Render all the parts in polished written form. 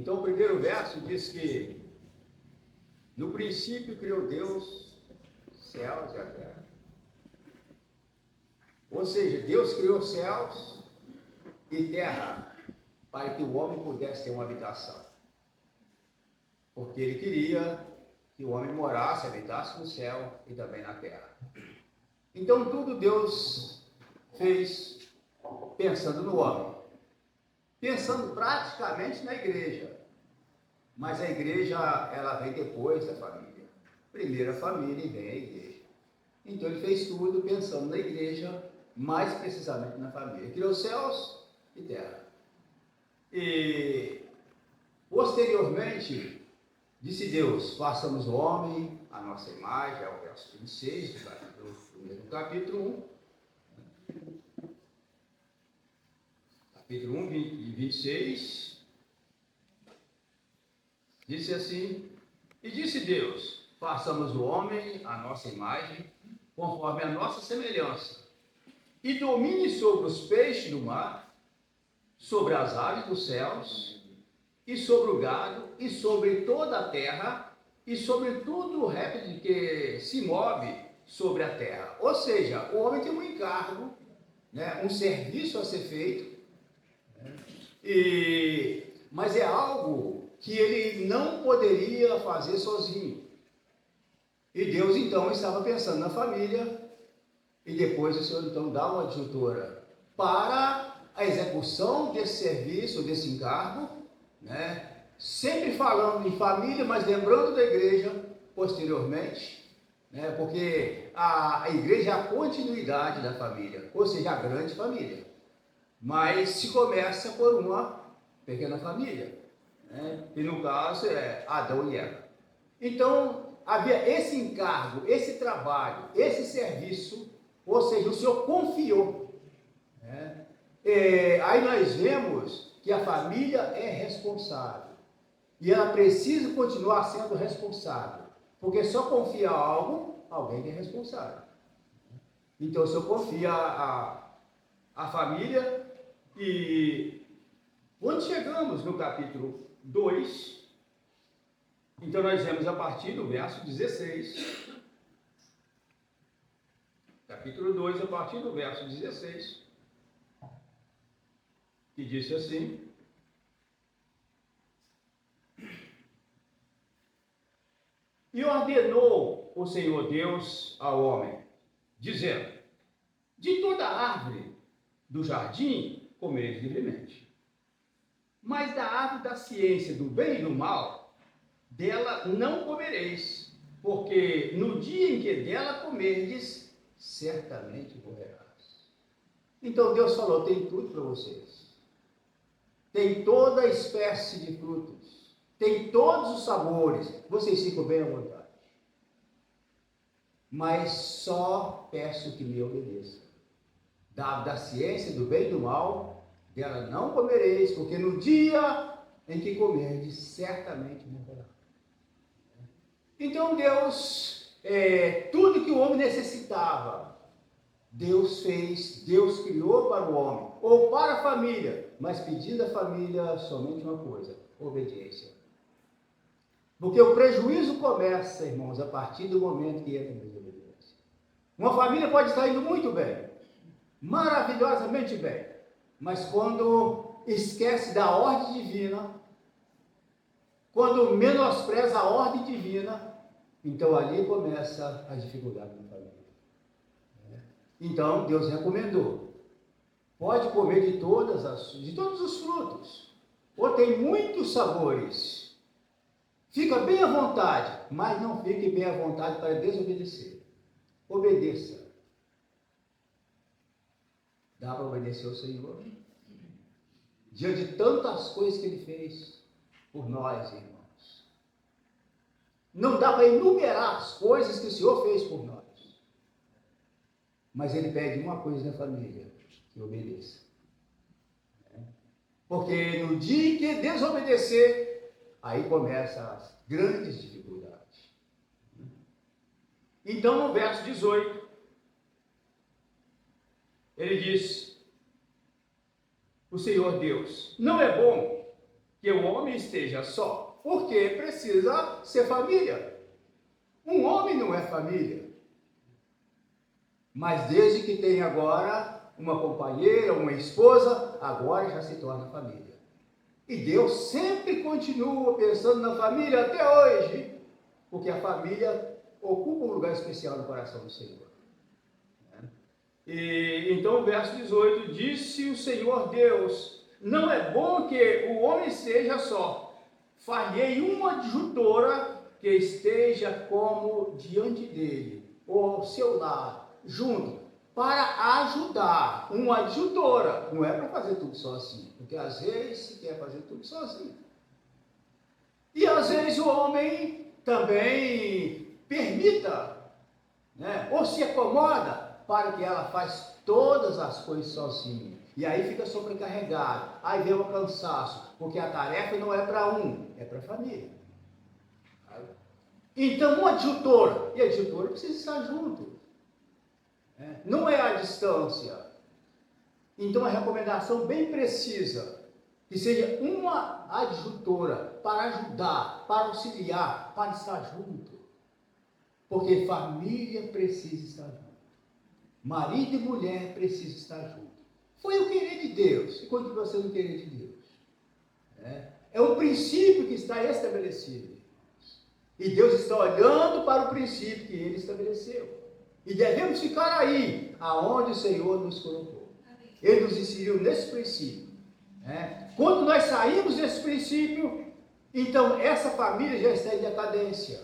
Então, o primeiro verso diz que no princípio criou Deus céus e a terra. Ou seja, Deus criou céus e terra para que o homem pudesse ter uma habitação. Porque ele queria que o homem morasse, habitasse no céu e também na terra. Então, tudo Deus fez pensando no homem. Pensando praticamente na igreja. Mas a igreja, ela vem depois da família. Primeiro a família e vem a igreja. Então ele fez tudo pensando na igreja, mais precisamente na família. Criou céus e terra. E posteriormente, disse Deus, façamos o homem a nossa imagem, é o verso 26 do capítulo 1. Capítulo 1, 26. Disse assim, e disse Deus, façamos o homem a nossa imagem, conforme a nossa semelhança, e domine sobre os peixes do mar, sobre as aves dos céus, e sobre o gado, e sobre toda a terra, e sobre tudo o réptil que se move sobre a terra. Ou seja, o homem tem um encargo, né, um serviço a ser feito, mas é algo que ele não poderia fazer sozinho. E Deus então estava pensando na família, e depois o Senhor então dá uma adjutora para a execução desse serviço, desse encargo, né? Sempre falando em família, mas lembrando da igreja posteriormente, né? Porque a igreja é a continuidade da família, ou seja, a grande família. Mas se começa por uma pequena família, né? E no caso é Adão e Eva. Então havia esse encargo, esse trabalho, esse serviço, ou seja, o Senhor confiou, né? Aí nós vemos que a família é responsável e ela precisa continuar sendo responsável, porque só confia algo, alguém que é responsável. Então o Senhor confia a família. E quando chegamos no capítulo 2, então nós vemos a partir do verso 16, capítulo 2, a partir do verso 16, que disse assim, e ordenou o Senhor Deus ao homem, dizendo, de toda árvore do jardim comereis livremente, mas da árvore da ciência do bem e do mal, dela não comereis, porque no dia em que dela comerdes, certamente morrerás. Então Deus falou, tem tudo para vocês. Tem toda a espécie de frutos, tem todos os sabores, vocês ficam bem à vontade. Mas só peço que me obedeçam. Da ciência do bem e do mal, dela não comereis, porque no dia em que comerdes, certamente morrerá. Então Deus, tudo que o homem necessitava, Deus fez, Deus criou para o homem, ou para a família, mas pedindo à família somente uma coisa, obediência. Porque o prejuízo começa, irmãos, a partir do momento que entra na desobediência. Uma família pode estar indo muito bem, maravilhosamente bem, mas quando esquece da ordem divina, quando menospreza a ordem divina, então ali começa a dificuldade na família. Então Deus recomendou, pode comer de todos os frutos, ou tem muitos sabores, fica bem à vontade, mas não fique bem à vontade para desobedecer. Obedeça. Dá para obedecer ao Senhor? Diante de tantas coisas que Ele fez por nós, irmãos. Não dá para enumerar as coisas que o Senhor fez por nós. Mas Ele pede uma coisa da família, que obedeça. Porque no dia em que desobedecer, aí começam as grandes dificuldades. Então, no verso 18, ele diz, o Senhor Deus, não é bom que o homem esteja só, porque precisa ser família. Um homem não é família. Mas desde que tem agora uma companheira, uma esposa, agora já se torna família. E Deus sempre continua pensando na família até hoje, porque a família ocupa um lugar especial no coração do Senhor. E então o verso 18, disse o Senhor Deus, não é bom que o homem seja só, farei uma adjutora que esteja como diante dele, ou ao seu lado, junto, para ajudar, uma adjutora, não é para fazer tudo sozinho, porque às vezes se quer fazer tudo sozinho. E às vezes o homem também permita, né, ou se acomoda, para que ela faz todas as coisas sozinha. E aí fica sobrecarregado, aí vem o cansaço, porque a tarefa não é para um, é para a família. Então, uma adjutora, e a adjutora precisa estar junto. Não é a distância. Então, a recomendação bem precisa, que seja uma adjutora para ajudar, para auxiliar, para estar junto. Porque família precisa estar junto. Marido e mulher precisam estar juntos. Foi o querer de Deus, e continua sendo o querer de Deus. É um princípio que está estabelecido. E Deus está olhando para o princípio que Ele estabeleceu. E devemos ficar aí, aonde o Senhor nos colocou. Ele nos inseriu nesse princípio. Quando nós saímos desse princípio, então essa família já está em decadência.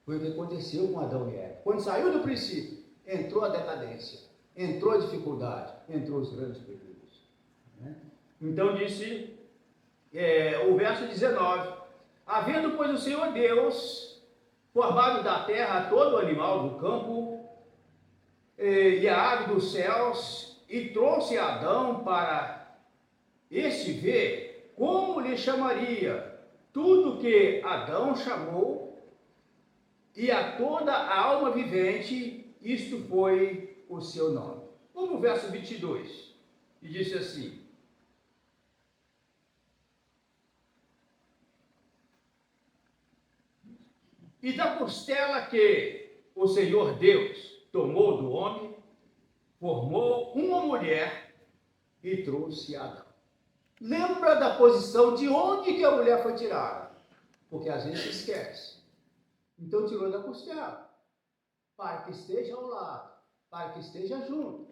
Foi o que aconteceu com Adão e Eva. Quando saiu do princípio, entrou a decadência, entrou a dificuldade, entrou os grandes perigos. Então disse o verso 19, havendo pois o Senhor Deus formado da terra todo o animal do campo e a ave dos céus, e trouxe Adão para este ver como lhe chamaria tudo que Adão chamou, e a toda a alma vivente, isto foi o seu nome. Vamos no verso 22, e disse assim, e da costela que o Senhor Deus tomou do homem, formou uma mulher e trouxe Adão. Lembra da posição de onde que a mulher foi tirada? Porque a gente esquece. Então tirou da costela, para que esteja ao lado, para que esteja junto.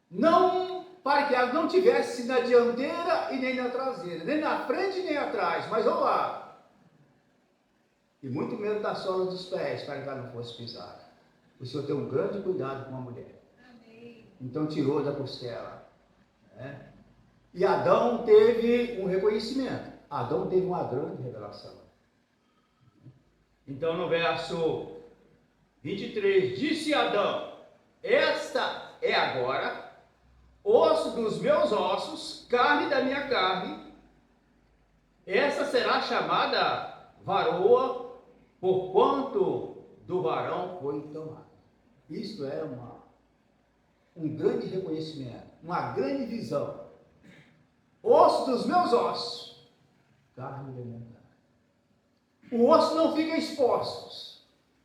Não para que ela não tivesse na dianteira e nem na traseira, nem na frente nem atrás, mas ao lado. E muito menos da sola dos pés, para que ela não fosse pisada. O Senhor tem um grande cuidado com a mulher. Amém. Então tirou da costela. E Adão teve um reconhecimento. Adão teve uma grande revelação. Então no verso 23, disse Adão, esta é agora osso dos meus ossos, carne da minha carne, essa será chamada varoa, porquanto do varão foi tomada. Isto é um grande reconhecimento, uma grande visão. Osso dos meus ossos, carne da minha carne. O osso não fica exposto.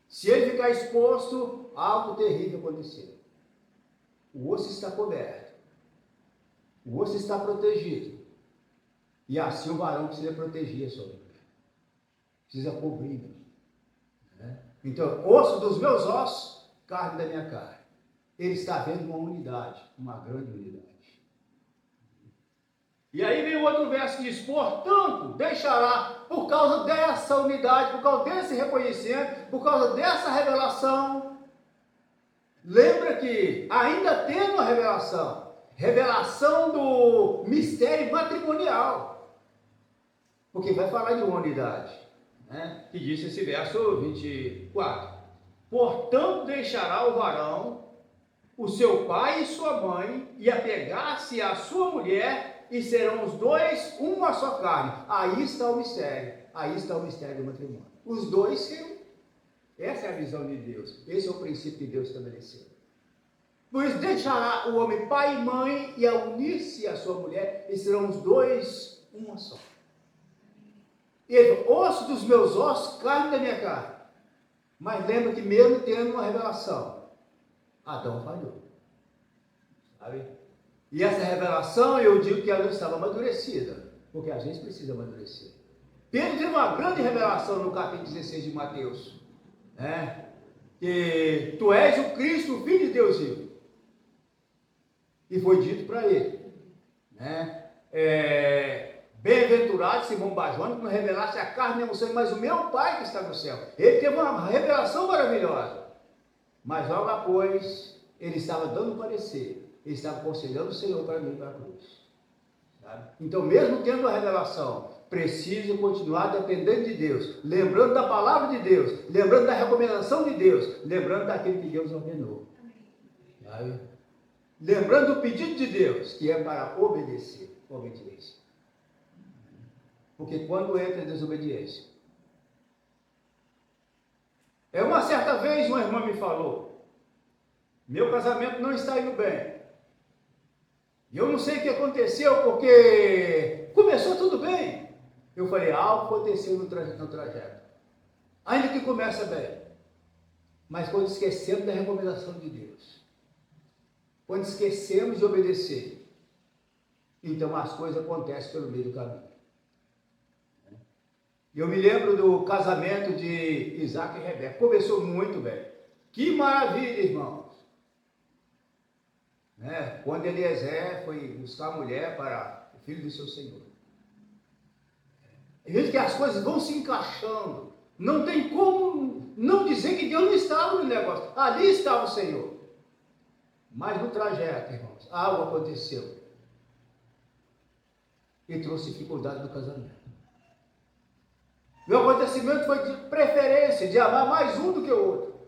Se ele ficar exposto, algo terrível aconteceu. O osso está coberto. O osso está protegido. E assim o varão precisa proteger a sua mulher. Precisa cobrir. Então, osso dos meus ossos, carne da minha carne. Ele está vendo uma unidade, uma grande unidade. E aí vem o outro verso que diz, portanto, deixará, por causa dessa unidade, por causa desse reconhecimento, por causa dessa revelação. Lembra que ainda tem uma revelação do mistério matrimonial. Porque vai falar de uma unidade, que diz esse verso 24. Portanto, deixará o varão, o seu pai e sua mãe, e apegar-se à sua mulher, e serão os dois uma só carne. Aí está o mistério. Aí está o mistério do matrimônio. Os dois serão. Essa é a visão de Deus. Esse é o princípio que Deus estabeleceu. Por isso deixará o homem pai e mãe e a unir-se à sua mulher, e serão os dois uma só. E ele falou, osso dos meus ossos, carne da minha carne. Mas lembra que mesmo tendo uma revelação, Adão falhou. Sabe? E essa revelação, eu digo que ela não estava amadurecida, porque a gente precisa amadurecer. Pedro teve uma grande revelação no capítulo 16 de Mateus, né? Que tu és o Cristo, o Filho de Deus vivo. E foi dito para ele, né? Bem-aventurado Simão Barjona, que não revelaste a carne nem o sangue, mas o meu Pai que está no céu. Ele teve uma revelação maravilhosa. Mas logo após, ele estava dando parecer, ele estava aconselhando o Senhor para vir para a cruz. Sabe? Então, mesmo tendo a revelação, precisa continuar dependendo de Deus, lembrando da palavra de Deus, lembrando da recomendação de Deus, lembrando daquilo que Deus ordenou. Sabe? Lembrando do pedido de Deus, que é para obedecer, obediência. Porque quando entra em desobediência, uma certa vez uma irmã me falou, meu casamento não está indo bem. E eu não sei o que aconteceu, porque começou tudo bem. Eu falei, algo aconteceu no trajeto. Ainda que começa bem. Mas quando esquecemos da recomendação de Deus, quando esquecemos de obedecer, então as coisas acontecem pelo meio do caminho. Eu me lembro do casamento de Isaac e Rebeca. Começou muito bem. Que maravilha, irmãos! Né? Quando Eliezer foi buscar a mulher para o filho do seu Senhor. É que as coisas vão se encaixando. Não tem como não dizer que Deus não estava no negócio. Ali estava o Senhor. Mas no trajeto, irmãos, algo aconteceu. E trouxe dificuldade no casamento. O acontecimento foi de preferência, de amar mais um do que o outro.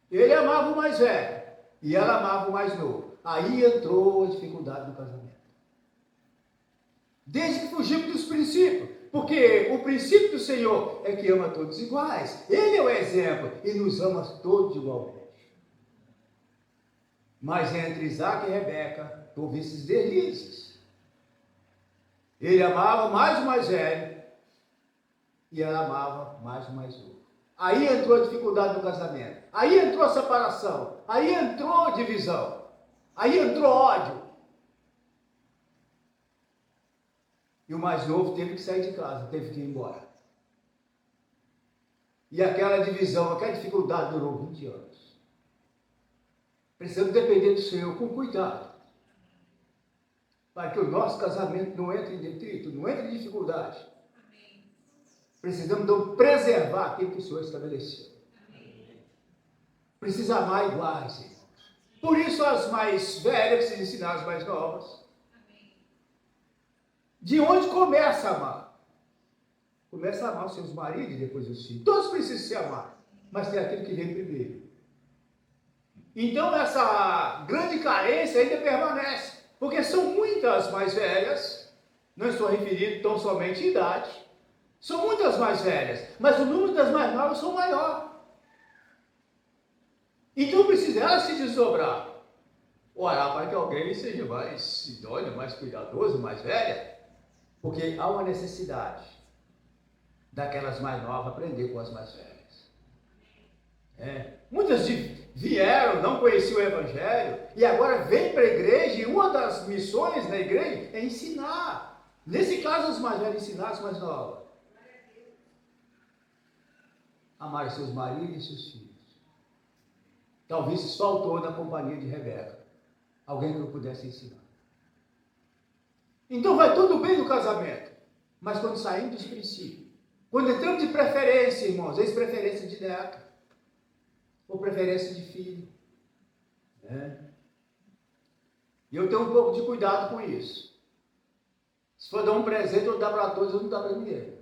Ele amava o mais velho e ela amava o mais novo. Aí entrou a dificuldade do casamento. Desde que fugimos dos princípios, porque o princípio do Senhor é que ama todos iguais. Ele é o exemplo e nos ama todos igualmente. Mas entre Isaac e Rebeca houve esses deslizes. Ele amava mais o mais velho e ela amava mais o mais novo. Aí entrou a dificuldade do casamento. Aí entrou a separação. Aí entrou a divisão. Aí entrou ódio. E o mais novo teve que sair de casa, teve que ir embora. E aquela divisão, aquela dificuldade durou 20 anos. Precisamos depender do Senhor com cuidado. Para que o nosso casamento não entre em detrito, não entre em dificuldade. Precisamos então preservar aquilo que o Senhor estabeleceu. Precisa amar iguais, irmãos. Por isso as mais velhas precisam ensinar as mais novas. De onde começa a amar? Começa a amar os seus maridos e depois os filhos. Todos precisam se amar, mas tem aquele que vem primeiro. Então essa grande carência ainda permanece, porque são muitas mais velhas, não estou referindo tão somente à idade, são muitas mais velhas, mas o número das mais novas são maior. Então precisa elas se desdobrar, orar para que alguém seja mais idôneo, mais cuidadoso, mais velha, porque há uma necessidade daquelas mais novas aprender com as mais velhas. Muitas vieram, não conheciam o Evangelho, e agora vêm para a igreja, e uma das missões da igreja é ensinar. Nesse caso, as mais velhas ensinar as mais novas. Amar seus maridos e seus filhos. Talvez isso faltou na companhia de Rebeca. Alguém que não pudesse ensinar. Então vai tudo bem no casamento, mas quando saímos dos princípios, quando entramos de preferência, irmãos, ex-preferência de neto, ou preferência de filho, e eu tenho um pouco de cuidado com isso. Se for dar um presente, eu dar para todos, eu não dá para ninguém.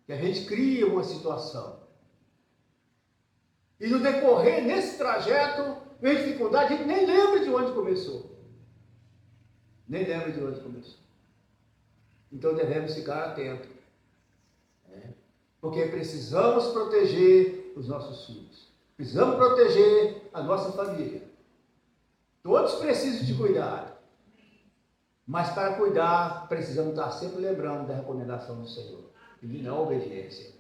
Que a gente cria uma situação. E no decorrer, nesse trajeto, vem dificuldade, a gente nem lembra de onde começou. Nem lembra de onde começou. Então devemos ficar atentos. Porque precisamos proteger os nossos filhos. Precisamos proteger a nossa família. Todos precisam de cuidado. Mas para cuidar, precisamos estar sempre lembrando da recomendação do Senhor e de não obediência.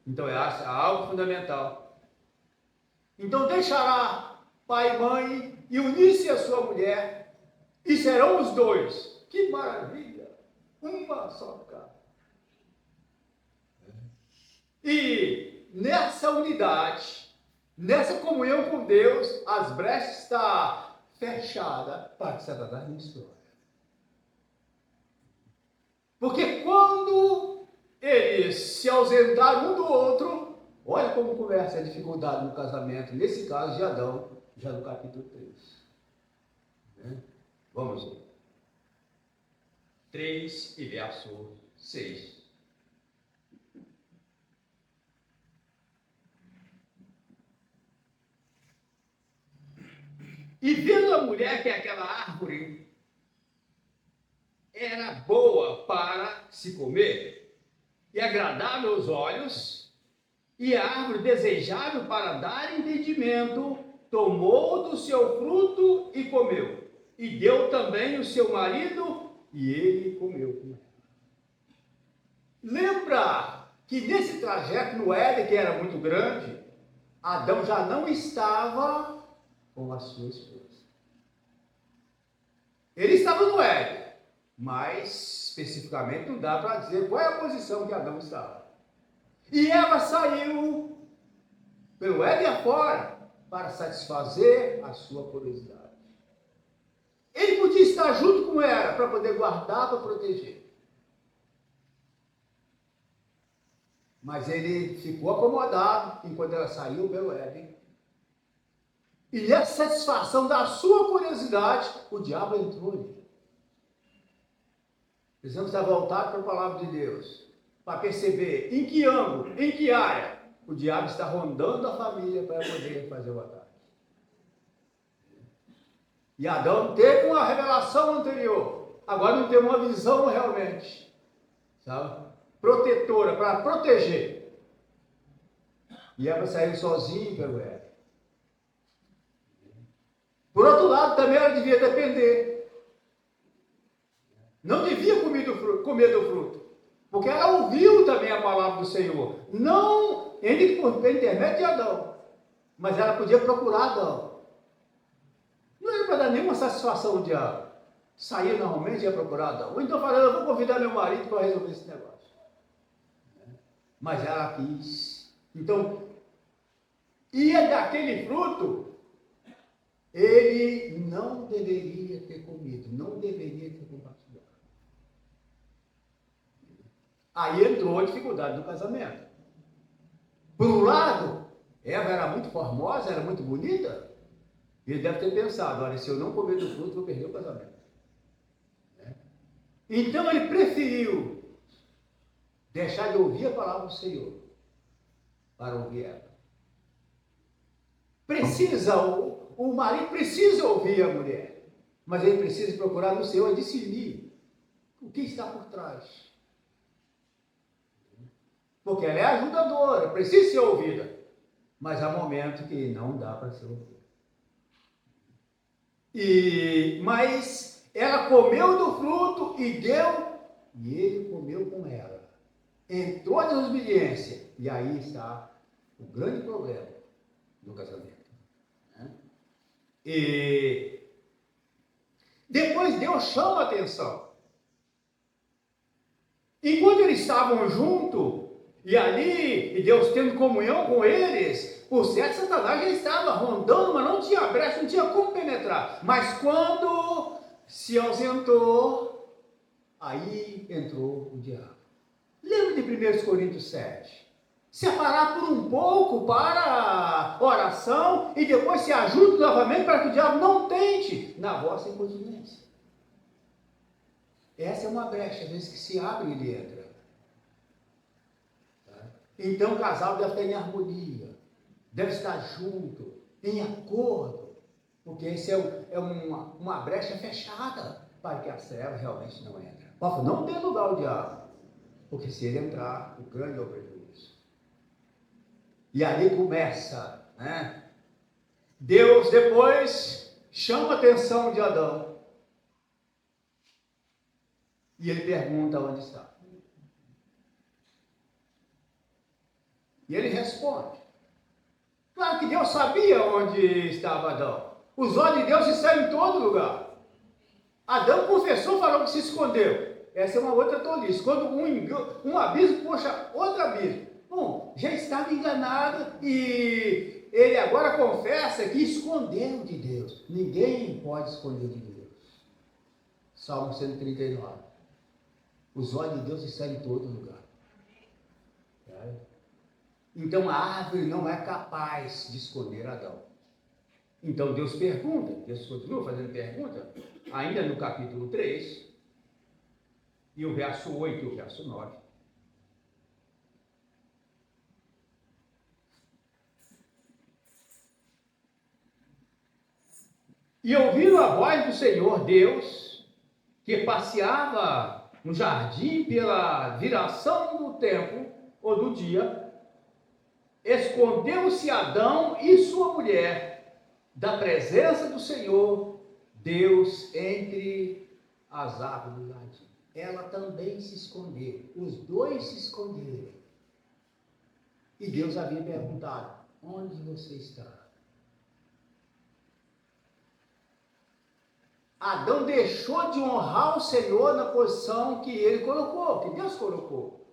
Então é algo fundamental. Então deixará pai e mãe e unir-se a sua mulher, e serão os dois. Que maravilha! Uma só carne. E nessa unidade, nessa comunhão com Deus, as brechas estão fechadas para que Satanás não explore. Porque quando eles se ausentaram um do outro, olha como começa a dificuldade no casamento, nesse caso de Adão, já no capítulo 3. Vamos ver. 3 e verso 6. E vendo a mulher que aquela árvore era boa para se comer, e agradável aos olhos, e a árvore desejável para dar entendimento, tomou do seu fruto e comeu, e deu também o seu marido, e ele comeu com ela. Lembra que nesse trajeto no Éden, que era muito grande, Adão já não estava com a sua esposa. Ele estava no Éden, mas especificamente não dá para dizer qual é a posição que Adão estava. E Eva saiu pelo Éden afora para satisfazer a sua curiosidade. Ele podia estar junto com ela para poder guardar, para proteger. Mas ele ficou acomodado enquanto ela saiu pelo Éden. E nessa satisfação da sua curiosidade, o diabo entrou nele. Precisamos estar voltados para a palavra de Deus, para perceber em que ângulo, em que área o diabo está rondando a família para poder fazer o ataque. E Adão teve uma revelação anterior, agora não tem uma visão realmente, sabe? Protetora, para proteger. E Eva saiu sozinha pelo Éden. Por outro lado, também ela devia depender. Não devia comer do fruto. Porque ela ouviu também a palavra do Senhor. Não por intermédio de Adão. Mas ela podia procurar Adão. Não era para dar nenhuma satisfação ao diabo. Saía normalmente e ia procurar Adão. Ou então falando, eu vou convidar meu marido para resolver esse negócio. Mas ela quis. Então, ia daquele fruto, ele não deveria ter comido, não deveria ter compartilhado. Aí entrou a dificuldade do casamento. Por um lado, Eva era muito formosa, era muito bonita. Ele deve ter pensado, olha, se eu não comer do fruto, vou perder o casamento. Então ele preferiu deixar de ouvir a palavra do Senhor para ouvir ela. O marido precisa ouvir a mulher, mas ele precisa procurar no Senhor discernir o que está por trás. Porque ela é ajudadora, precisa ser ouvida, mas há momentos que não dá para ser ouvida. Mas ela comeu do fruto e deu, e ele comeu com ela. Entrou na desobediência, e aí está o grande problema do casamento. E depois Deus chama a atenção. Enquanto eles estavam juntos, e ali, e Deus tendo comunhão com eles, o certo Satanás já estava rondando, mas não tinha brecha, não tinha como penetrar. Mas quando se ausentou, aí entrou o diabo. Lembra de 1 Coríntios 7? Separar por um pouco para oração e depois se ajude novamente para que o diabo não tente na vossa incontinência. Essa é uma brecha, às vezes que se abre e ele entra. Então o casal deve estar em harmonia, deve estar junto, em acordo, porque esse é uma brecha fechada para que a treva realmente não entre. Não tem lugar o diabo, porque se ele entrar, o grande é o prejuízo. E ali começa, né? Deus depois chama a atenção de Adão. E ele pergunta onde está. E ele responde. Claro que Deus sabia onde estava Adão. Os olhos de Deus estão em todo lugar. Adão confessou, falou que se escondeu. Essa é uma outra tolice. Quando um abismo puxa outro abismo. Bom, já estava enganado e ele agora confessa que escondeu de Deus. Ninguém pode esconder de Deus. Salmo 139. Os olhos de Deus estão em todo lugar. Então a árvore não é capaz de esconder Adão. Então Deus pergunta, Deus continua fazendo pergunta, ainda no capítulo 3, e o verso 8 e o verso 9. E ouvindo a voz do Senhor Deus, que passeava no jardim pela viração do tempo ou do dia, escondeu-se Adão e sua mulher da presença do Senhor Deus entre as árvores do jardim. Ela também se escondeu, os dois se esconderam. E Deus havia perguntado: onde você está? Adão deixou de honrar o Senhor na posição que ele colocou, que Deus colocou.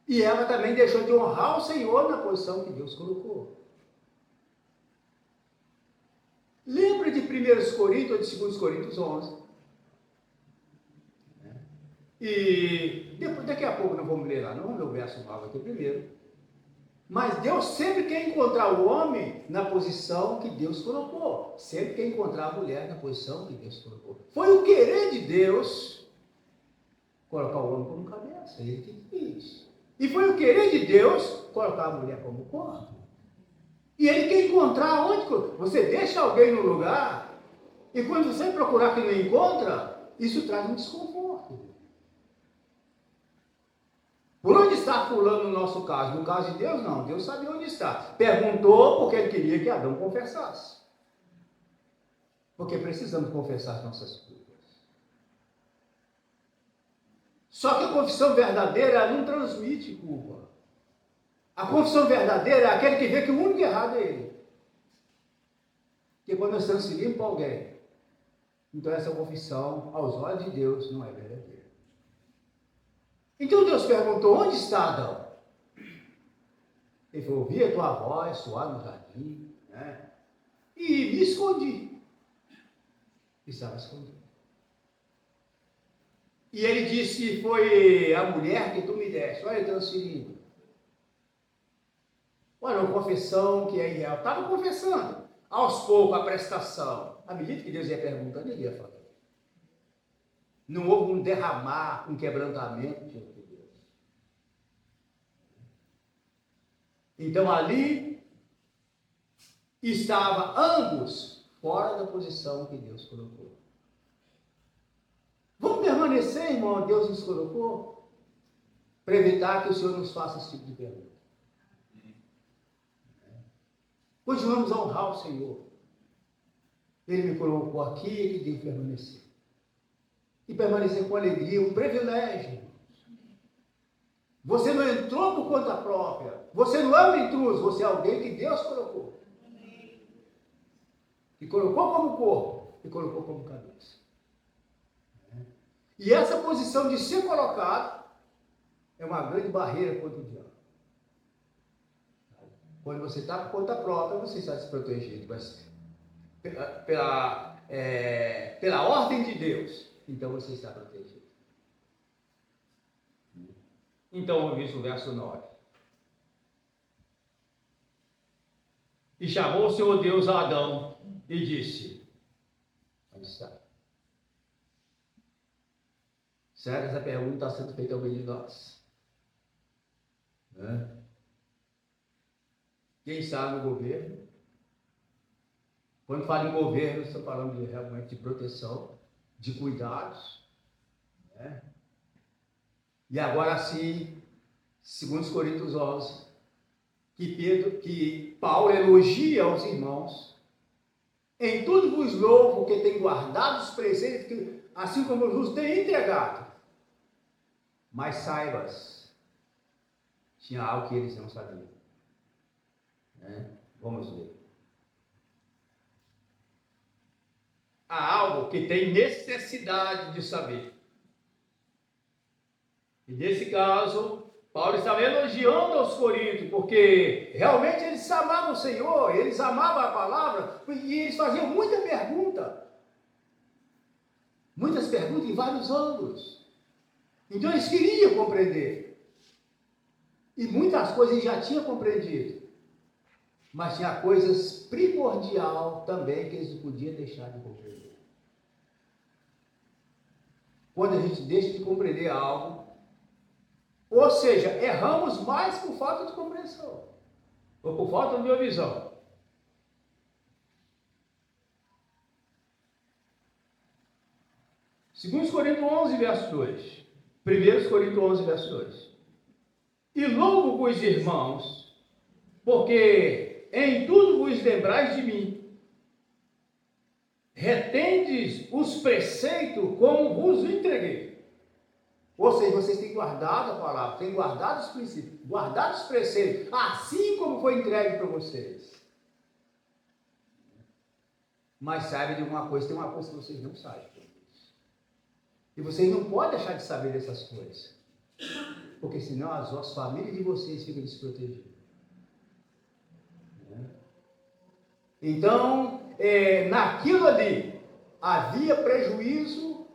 E ela também deixou de honrar o Senhor na posição que Deus colocou. Lembra de 1 Coríntios ou de 2 Coríntios 11? E depois, daqui a pouco nós vamos ler lá, não vamos ler o verso 9 aqui primeiro. Mas Deus sempre quer encontrar o homem na posição que Deus colocou. Sempre quer encontrar a mulher na posição que Deus colocou. Foi o querer de Deus colocar o homem como cabeça. Ele que fez. E foi o querer de Deus colocar a mulher como corpo. E ele quer encontrar onde. Você deixa alguém no lugar, e quando você procurar que não encontra, isso traz um desconforto. Por onde está fulano no nosso caso? No caso de Deus, não. Deus sabia onde está. Perguntou porque ele queria que Adão confessasse. Porque precisamos confessar nossas culpas. Só que a confissão verdadeira não transmite culpa. A confissão verdadeira é aquele que vê que o único errado é ele. Porque quando nós transferimos para alguém, então essa confissão, aos olhos de Deus, não é verdadeira. Então Deus perguntou: onde está Adão? Ele falou: ouvi a tua voz soar no jardim, né? E me escondi. Estava escondido. E ele disse: foi a mulher que tu me deste. Olha, transferindo. Olha, uma confissão que é irreal. Estava confessando. Aos poucos a prestação. À medida que Deus ia perguntando, ele ia falando. Não houve um derramar, um quebrantamento diante de Deus. Então ali estava ambos fora da posição que Deus colocou. Vamos permanecer, irmão, Deus nos colocou, para evitar que o Senhor nos faça esse tipo de pergunta. Continuamos a honrar o Senhor. Ele me colocou aqui, ele deve permanecer. E permanecer com alegria, um privilégio. Você não entrou por conta própria. Você não é um intruso, você é alguém que Deus colocou. E colocou como corpo, e colocou como cabeça. E essa posição de ser colocado é uma grande barreira contra o diabo. Quando você está por conta própria, você está desprotegido. Mas pela ordem de Deus, então você está protegido. Então, vamos ver o verso 9. E chamou o Senhor Deus a Adão e disse: onde está? Sério, essa pergunta está sendo feita ao meio de nós. Né? Quem está no governo? Quando falo em governo, estou falando realmente de proteção, de cuidados. Né? E agora sim, 2 Coríntios 11, que Paulo elogia aos irmãos. Em tudo vos louvo, que tem guardado os preceitos, assim como vos tem entregado. Mas saibas, tinha algo que eles não sabiam. Vamos ler. Há algo que tem necessidade de saber. E nesse caso, Paulo estava elogiando aos coríntios, porque realmente eles amavam o Senhor, eles amavam a palavra, e eles faziam muitas perguntas em vários ângulos. Então eles queriam compreender. E muitas coisas eles já tinham compreendido. Mas tinha coisas primordial também que eles não podiam deixar de compreender. Quando a gente deixa de compreender algo, ou seja, erramos mais por falta de compreensão, ou por falta de uma visão. Segundo Coríntios 11, verso 2. 1 Coríntios 11, verso 2. E louvo vos, irmãos, porque em tudo vos lembrais de mim, retendes os preceitos como vos entreguei. Ou seja, vocês têm guardado a palavra, têm guardado os princípios, guardado os preceitos, assim como foi entregue para vocês. Mas saibam de uma coisa, tem uma coisa que vocês não sabem. E vocês não podem deixar de saber dessas coisas. Porque senão as famílias de vocês ficam desprotegidas. Então, naquilo ali, havia prejuízo.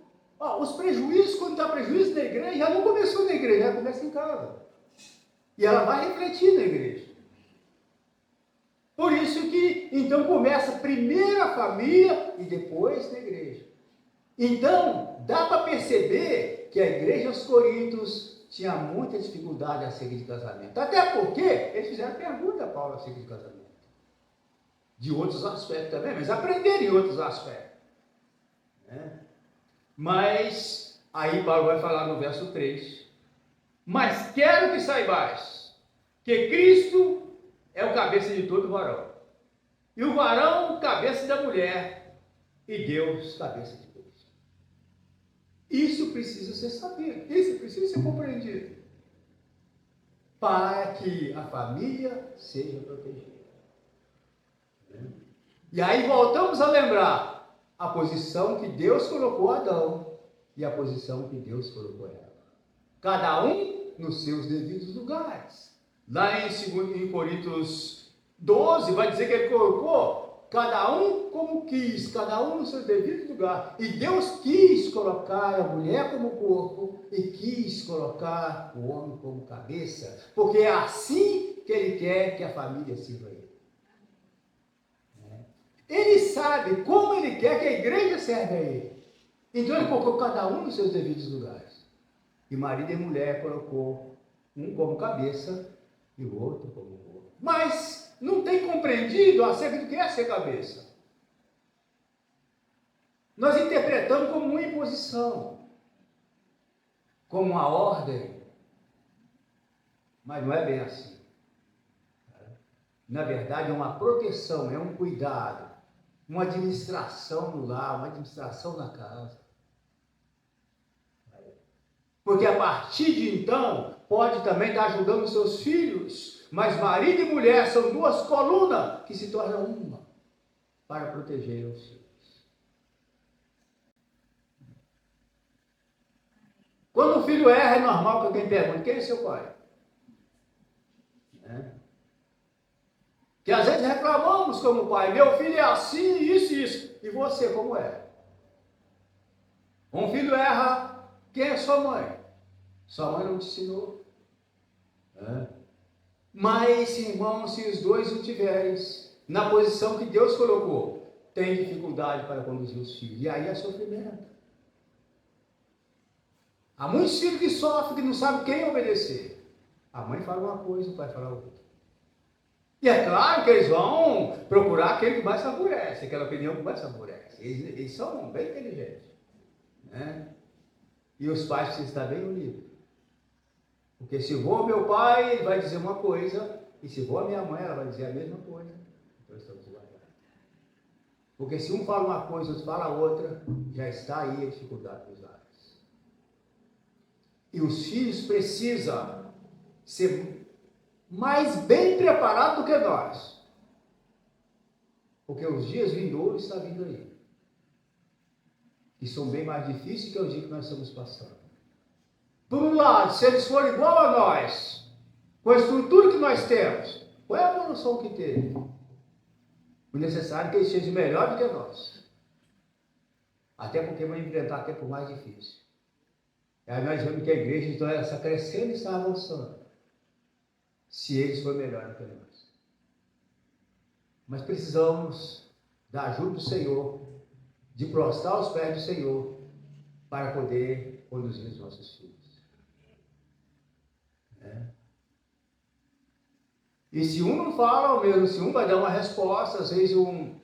Os prejuízos, quando está prejuízo na igreja, já não começou na igreja, já começa em casa. E ela vai refletir na igreja. Por isso que, então, começa primeiro a família e depois na igreja. Então, dá para perceber que a igreja dos Coríntios tinha muita dificuldade acerca de casamento. Até porque eles fizeram pergunta a Paulo acerca de casamento. De outros aspectos também, mas aprenderam em outros aspectos. Mas, aí Paulo vai falar no verso 3. Mas quero que saibais que Cristo é o cabeça de todo varão. E o varão, cabeça da mulher. E Deus, cabeça de Deus. Isso precisa ser sabido. Isso precisa ser compreendido. Para que a família seja protegida. E aí voltamos a lembrar a posição que Deus colocou Adão e a posição que Deus colocou Eva. Cada um nos seus devidos lugares. Lá em Coríntios 12 vai dizer que ele colocou cada um como quis, cada um no seu devido lugar. E Deus quis colocar a mulher como corpo e quis colocar o homem como cabeça, porque é assim que ele quer que a família sirva a ele. Ele sabe como ele quer que a igreja serve a ele. Então ele colocou cada um nos seus devidos lugares. E marido e mulher colocou um como cabeça e o outro como corpo. Mas não tem compreendido acerca do que é ser cabeça. Nós interpretamos como uma imposição, como uma ordem. Mas não é bem assim. Na verdade é uma proteção, é um cuidado. Uma administração no lar, uma administração na casa. Porque a partir de então, pode também estar ajudando os seus filhos, mas marido e mulher são duas colunas que se tornam uma, para proteger os filhos. Quando o filho erra, é normal que alguém pergunte, quem é seu pai? Que às vezes reclamamos como pai, meu filho é assim, isso e isso. E você, como é? Um filho erra, quem é sua mãe? Sua mãe não te ensinou. Mas, irmãos, se os dois não tiverem na posição que Deus colocou, tem dificuldade para conduzir os filhos. E aí é sofrimento. Há muitos filhos que sofrem, que não sabem quem obedecer. A mãe fala uma coisa, o pai fala outra. E é claro que eles vão procurar aquele que mais favorece, aquela opinião que mais favorece. Eles são bem inteligentes. E os pais precisam estar bem unidos. Porque se eu vou ao meu pai, ele vai dizer uma coisa, E se for a minha mãe, ela vai dizer a mesma coisa. Então estamos guardados. Porque se um fala uma coisa, outro fala outra, já está aí a dificuldade dos lares. E os filhos precisam ser mais bem preparados do que nós. Porque os dias vindouros estão vindo aí. E são bem mais difíceis que os dias que nós estamos passando. Por um lado, se eles forem igual a nós, com a estrutura que nós temos, qual é a evolução que teve? O necessário é que eles sejam melhor do que nós. Até porque vão enfrentar tempo mais difícil. Aí nós vemos que a igreja então, está crescendo e está avançando. Se eles forem melhor do que nós. Mas precisamos da ajuda do Senhor, de prostrar os pés do Senhor, para poder conduzir os nossos filhos. E se um não fala ao mesmo, se um vai dar uma resposta, às vezes ou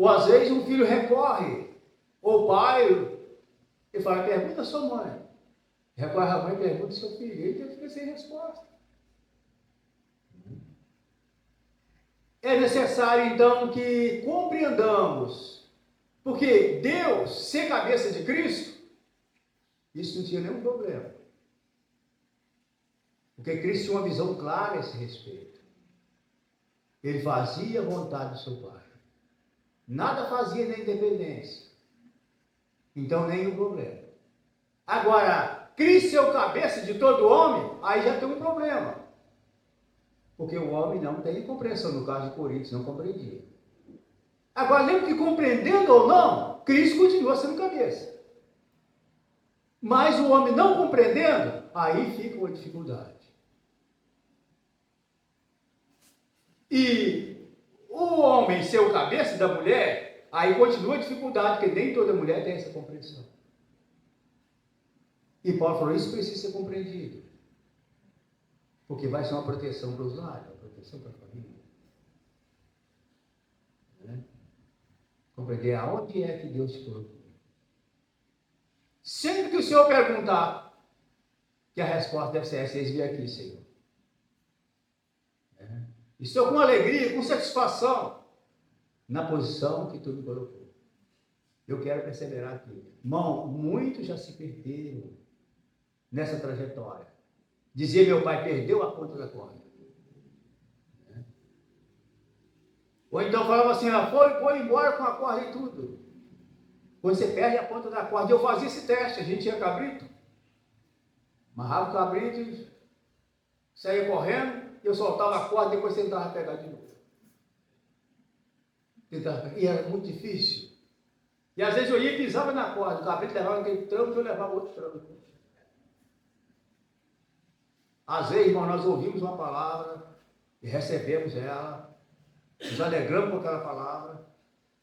às vezes um filho recorre, ou o pai, e fala, pergunta a sua mãe. Recorre a mãe e pergunta ao seu filho, ele fica sem resposta. É necessário então que compreendamos, porque Deus, ser cabeça de Cristo, isso não tinha nenhum problema. Porque Cristo tinha uma visão clara a esse respeito. Ele fazia a vontade do seu Pai. Nada fazia na independência. Então, nenhum problema. Agora, Cristo é o cabeça de todo homem, aí já tem um problema. Porque o homem não tem compreensão, no caso de Coríntios, não compreendia. Agora, lembra que compreendendo ou não, Cristo continua sendo cabeça. Mas o homem não compreendendo, aí fica uma dificuldade. E o homem ser o cabeça da mulher, aí continua a dificuldade, porque nem toda mulher tem essa compreensão. E Paulo falou, isso precisa ser compreendido. Porque vai ser uma proteção para os lares, uma proteção para a família. Compreender aonde é que Deus te colocou. Sempre que o Senhor perguntar, que a resposta deve ser essa, eis vi aqui, Senhor. Estou com alegria, com satisfação, na posição que tu me colocou. Eu quero perseverar aqui. Irmão, muitos já se perderam nessa trajetória. Dizia meu pai, perdeu a ponta da corda. Ou então falava assim, foi embora com a corda e tudo. Quando você perde a ponta da corda, eu fazia esse teste, a gente tinha cabrito, amarrava o cabrito, saía correndo, eu soltava a corda, depois tentava pegar de novo. E era muito difícil. E às vezes eu ia e pisava na corda, o cabrito levava aquele trampo, eu levava outro trampo. Às vezes, irmão, nós ouvimos uma palavra e recebemos ela, nos alegramos com aquela palavra,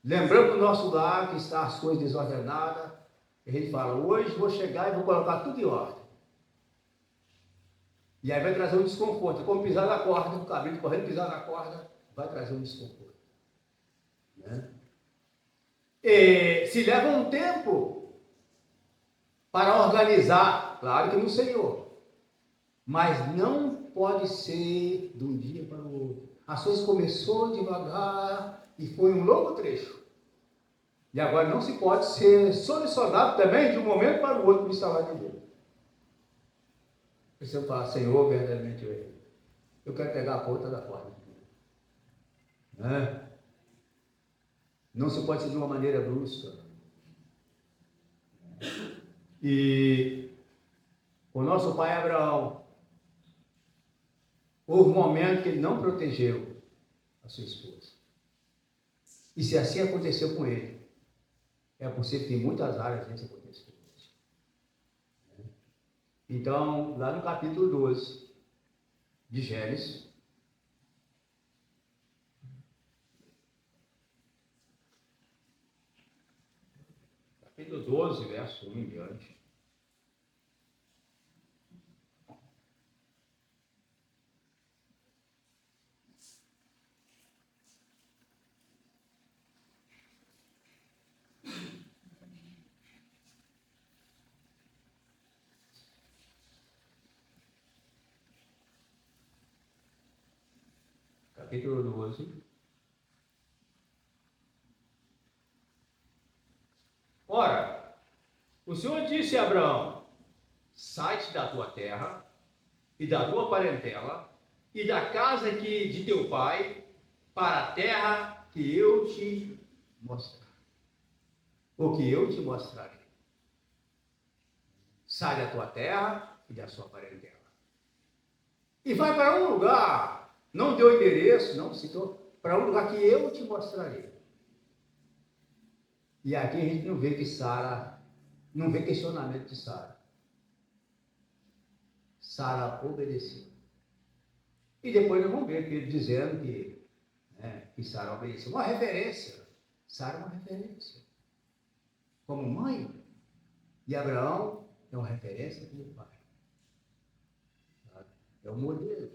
lembramos do nosso lar que está as coisas desordenadas, e a gente fala, hoje vou chegar e vou colocar tudo em ordem. E aí vai trazer um desconforto. Como pisar na corda, o cabrito correndo pisar na corda, vai trazer um desconforto. E se leva um tempo para organizar, claro que no Senhor, mas não pode ser de um dia para o outro. As coisas começou devagar e foi um longo trecho. E agora não se pode ser solucionado também de um momento para o outro no instalar de Deus. Você fala, Senhor, verdadeiramente eu quero pegar a ponta da corda. Não se pode ser de uma maneira brusca. E o nosso pai Abraão, houve um momento que ele não protegeu a sua esposa. E se assim aconteceu com ele, é possível que em muitas áreas isso aconteça com isso. Então, lá no capítulo 12 de Gênesis, capítulo 12, verso 1 em diante. capítulo 12. Ora, o Senhor disse a Abraão: sai-te da tua terra e da tua parentela e da casa de teu pai para a terra que eu te mostrar. O que eu te mostrarei. Sai da tua terra e da sua parentela. E vai para um lugar, não deu endereço, não citou, para um lugar que eu te mostrarei. E aqui a gente não vê que Sara, não vê questionamento de Sara. Sara obedeceu. E depois nós vamos ver ele dizendo que Sara obedeceu. Uma referência. Sara é uma referência. Como mãe. E Abraão é uma referência como pai. É o modelo.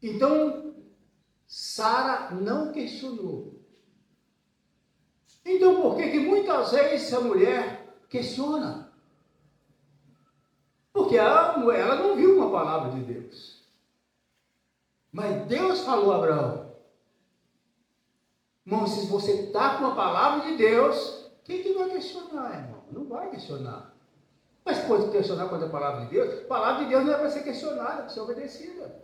Então, Sara não questionou. Então, por que muitas vezes a mulher questiona? Porque ela não viu uma palavra de Deus. Mas Deus falou a Abraão: irmão, se você está com a palavra de Deus, quem que vai questionar, irmão? Não vai questionar. Mas pode questionar quando é a palavra de Deus. A palavra de Deus não é para ser questionada, é para ser obedecida.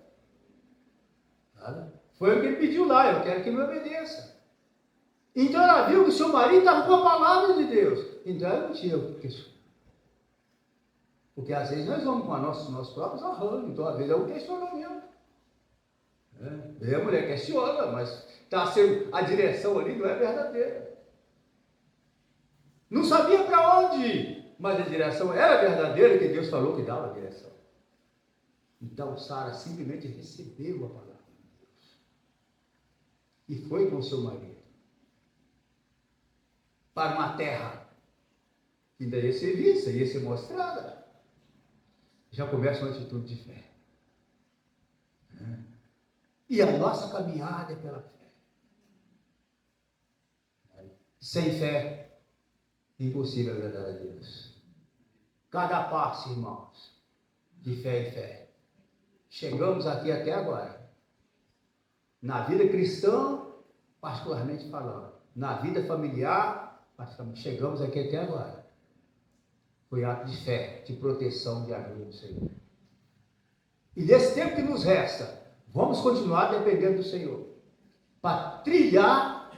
Sabe? Foi o que ele pediu lá: eu quero que me obedeça. Então ela viu que o seu marido estava com a palavra de Deus. Então ela não tinha o que questionar. Porque às vezes nós vamos com nossos próprios arranjos. Então às vezes é um questionamento. E a mulher questiona, mas está sendo a direção ali não é verdadeira. Não sabia para onde ir, mas a direção era verdadeira, que Deus falou que dava a direção. Então Sara simplesmente recebeu a palavra de Deus e foi com seu marido para uma terra que ainda ia ser vista, ia ser mostrada. Já começa uma atitude de fé. E a nossa caminhada é pela fé. Sem fé, impossível agradar a Deus. Cada passo, irmãos, de fé em fé. Chegamos aqui até agora. Na vida cristã, particularmente falando. Na vida familiar, particularmente, chegamos aqui até agora. Foi ato de fé, de proteção, de ajuda do Senhor. E nesse tempo que nos resta, vamos continuar dependendo do Senhor, para trilhar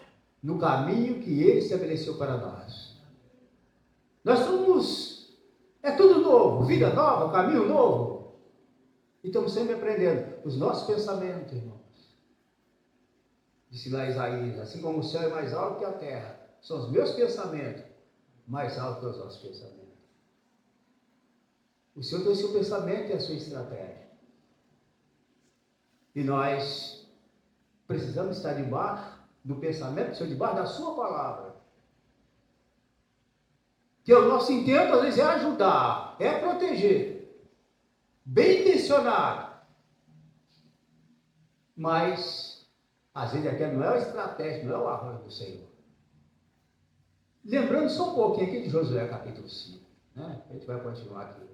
no caminho que Ele estabeleceu para nós. Nós somos, é tudo novo, vida nova, caminho novo. E estamos sempre aprendendo os nossos pensamentos, irmãos. Disse lá Isaías: assim como o céu é mais alto que a terra, são os meus pensamentos mais altos que os nossos pensamentos. O Senhor tem o seu pensamento e a sua estratégia. E nós precisamos estar debaixo do pensamento do Senhor, debaixo da sua palavra. Que o nosso intento, às vezes, é ajudar, é proteger. Bem intencionado. Mas, às vezes, aqui não é a estratégia, não é o arranjo do Senhor. Lembrando só um pouquinho aqui de Josué, capítulo 5. Né? A gente vai continuar aqui.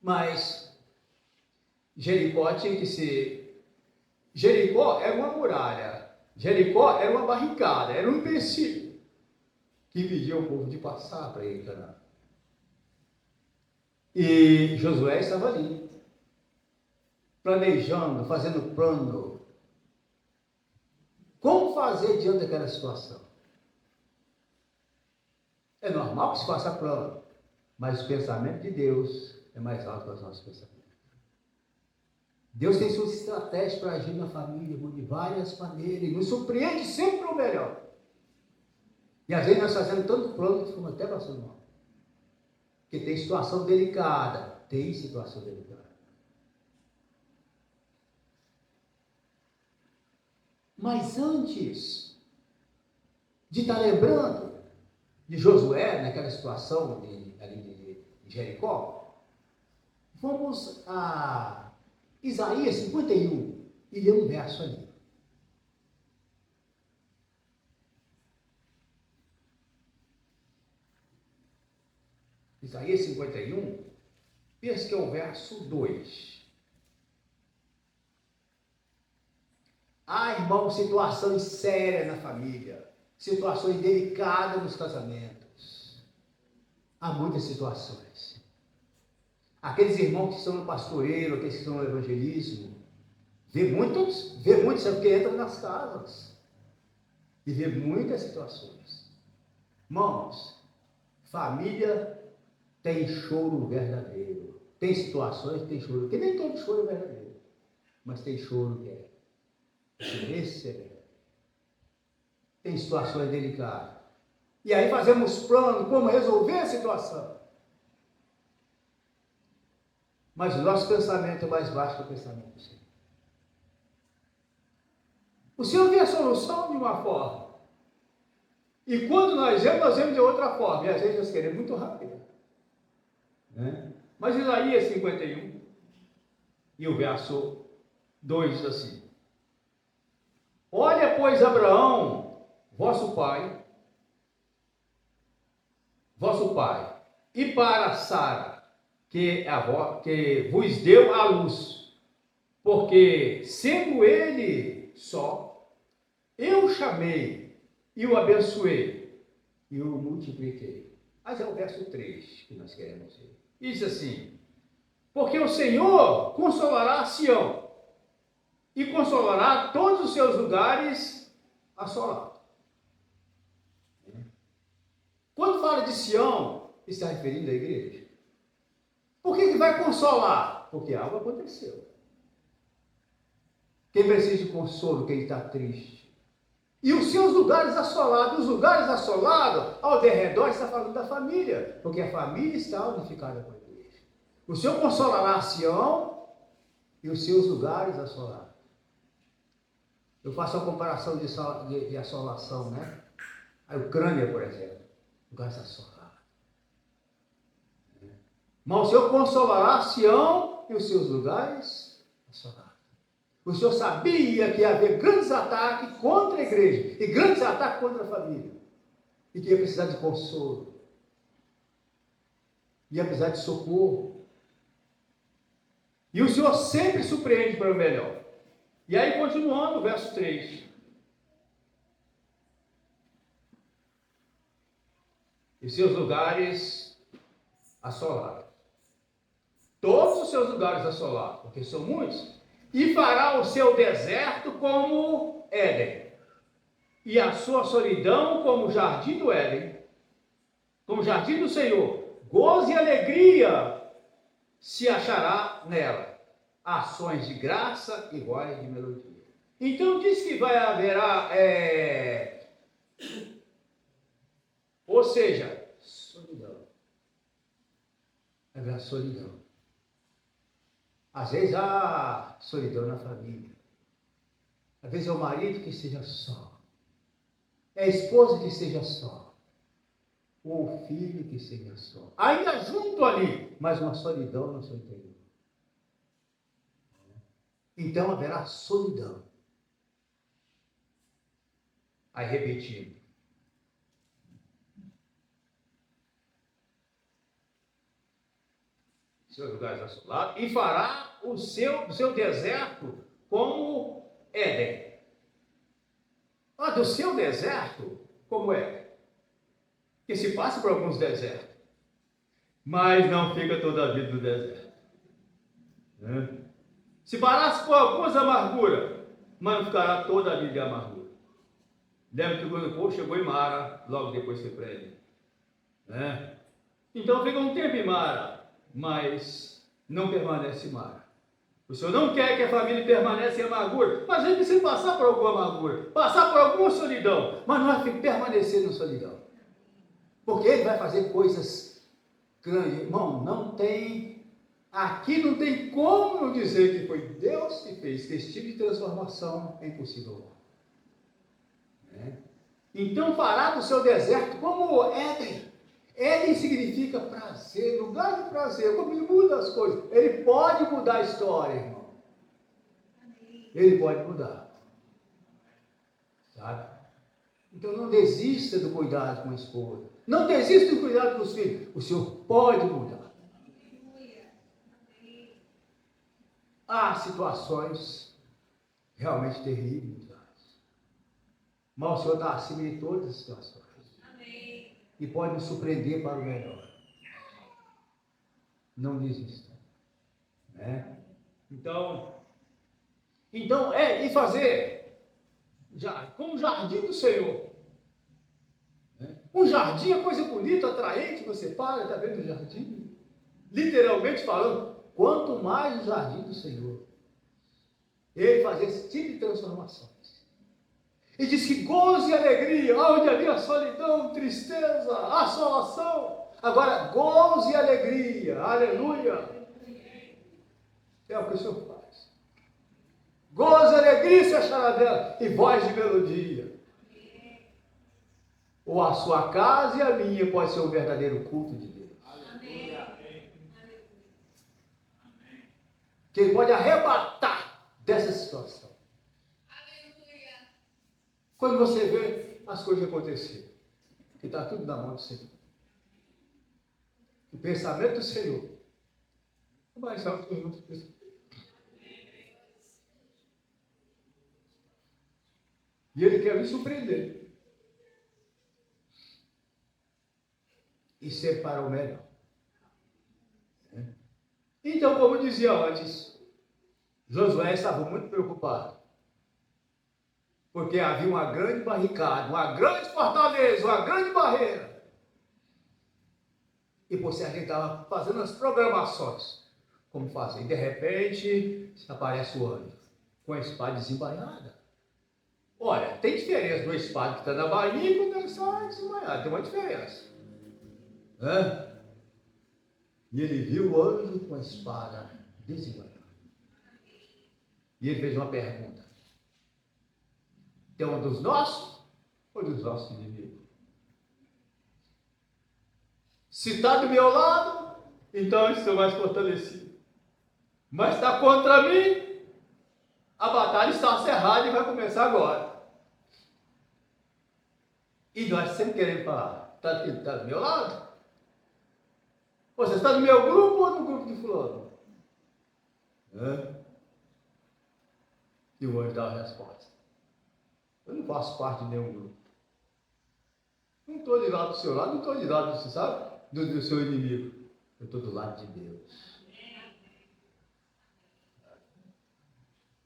Mas, Jericó tinha que ser... Jericó era uma muralha, Jericó era uma barricada, era um empecilho que impedia o povo de passar para ir em Canaã. E Josué estava ali, planejando, fazendo plano. Como fazer diante daquela situação? É normal que se faça plano, mas o pensamento de Deus é mais alto que os nossos pensamentos. Deus tem suas estratégias para agir na família, de várias maneiras, e nos surpreende sempre o melhor. E às vezes nós fazemos tanto plano que ficamos até passando mal. Porque tem situação delicada, Mas antes de estar lembrando de Josué, naquela situação de Jericó, vamos a Isaías 51, e lê um verso ali. Isaías 51, penso que é o verso 2. Há, irmão, situações sérias na família, situações delicadas nos casamentos. Há muitas situações. Aqueles irmãos que estão no pastoreiro, aqueles que estão no evangelismo, vê muitos, sabe, que entram nas casas e vê muitas situações. Irmãos, família tem choro verdadeiro. Tem situações que tem choro, porque nem todo choro é verdadeiro, mas tem choro que é. Esse é verdadeiro. Tem situações delicadas. E aí fazemos plano como resolver a situação. Mas o nosso pensamento é mais baixo que o pensamento do Senhor. O Senhor vê a solução de uma forma. E quando nós vemos de outra forma. E às vezes nós queremos muito rápido. Né? Mas Isaías 51, e o verso 2 diz assim: Olha, pois, Abraão, vosso pai, e para Sara, que vos deu a luz, porque, sendo ele só, eu chamei e o abençoei e o multipliquei. Mas é o verso 3 que nós queremos ver. Diz assim: porque o Senhor consolará Sião e consolará todos os seus lugares assolados. Quando fala de Sião, está referindo à igreja. Por que vai consolar? Porque algo aconteceu. Quem precisa de consolo, quem está triste. E os seus lugares assolados, ao derredor, está falando da família, porque a família está unificada com a igreja. O Senhor consolará Sião e os seus lugares assolados. Eu faço a comparação de assolação, né? A Ucrânia, por exemplo, lugares assolados. Mas o Senhor consolará Sião e os seus lugares assolados. O Senhor sabia que ia haver grandes ataques contra a igreja e grandes ataques contra a família. E que ia precisar de consolo. Ia precisar de socorro. E o Senhor sempre surpreende para o melhor. E aí, continuando, o verso 3. E seus lugares assolados. Todos os seus lugares assolados, porque são muitos. E fará o seu deserto como Éden, e a sua solidão como o jardim do Éden, como o jardim do Senhor. Gozo e alegria se achará nela, ações de graça e voz de melodia. Então diz que haverá, ou seja, solidão. Haverá solidão. Às vezes há solidão na família. Às vezes é o marido que esteja só. É a esposa que esteja só. Ou o filho que esteja só. Ainda junto ali, mas uma solidão no seu interior. Então haverá solidão. Aí repetindo. Seus lugares assolados, e fará o seu deserto como Éden. Do seu deserto, como é? Que se passa por alguns desertos, mas não fica toda a vida no deserto. Se parasse por algumas amarguras, mas não ficará toda a vida de amargura. Lembra que quando o povo chegou em Mara, logo depois foi para ele. Então fica um tempo em Mara, mas não permanece em Mara. O Senhor não quer que a família permaneça em amargura, mas ele precisa passar por alguma amargura, passar por alguma solidão, mas não vai permanecer na solidão. Porque ele vai fazer coisas grandes. Irmão, aqui não tem como não dizer que foi Deus que fez, que esse tipo de transformação é impossível. Então fará do seu deserto como Éden. Éden significa prazer, lugar de prazer. Como ele muda as coisas. Ele pode mudar a história, irmão. Ele pode mudar. Sabe? Então não desista do cuidado com a esposa. Não desista do cuidado com os filhos. O Senhor pode mudar. Há situações realmente terrível. Mas o Senhor está acima de todas as situações. Amém. E pode nos surpreender para o melhor. Não desista. Né? Então, e fazer como o jardim do Senhor. Né? Um jardim é coisa bonita, atraente, você para, está vendo o jardim? Literalmente falando, quanto mais o jardim do Senhor. Ele faz esse tipo de transformações. E diz que gozo e alegria, onde havia solidão, tristeza, assolação. Agora, gozo e alegria, aleluia. É o que o Senhor faz. Gozo e alegria se achará dela, e voz de melodia. Ou a sua casa e a minha pode ser um verdadeiro culto de Deus. Que Ele pode arrebatar dessa situação. Quando você vê as coisas acontecerem, que está tudo na mão do Senhor. O pensamento do Senhor é mais alto que os outros pensamentos. E Ele quer me surpreender. E ser para o melhor. Então, como eu dizia antes, Josué estava muito preocupado. Porque havia uma grande barricada, uma grande fortaleza, uma grande barreira. E você a gente estava fazendo as programações. Como fazer? E de repente, aparece o anjo, com a espada desembainhada. Olha, tem diferença do espada que está na bainha e quando ele está desembainhado. Tem uma diferença. E ele viu o anjo com a espada desembainhada. E ele fez uma pergunta. Tem um dos nossos ou dos nossos inimigos? Se está do meu lado, então eu estou mais fortalecido. Mas está contra mim, a batalha está acirrada e vai começar agora. E nós sempre queremos falar, está do meu lado? Você está no meu grupo ou no grupo de fulano? E o anjo dá a resposta. Eu não faço parte de nenhum grupo. Não estou de lado do seu lado, não estou de lado, você sabe, do seu inimigo. Eu estou do lado de Deus.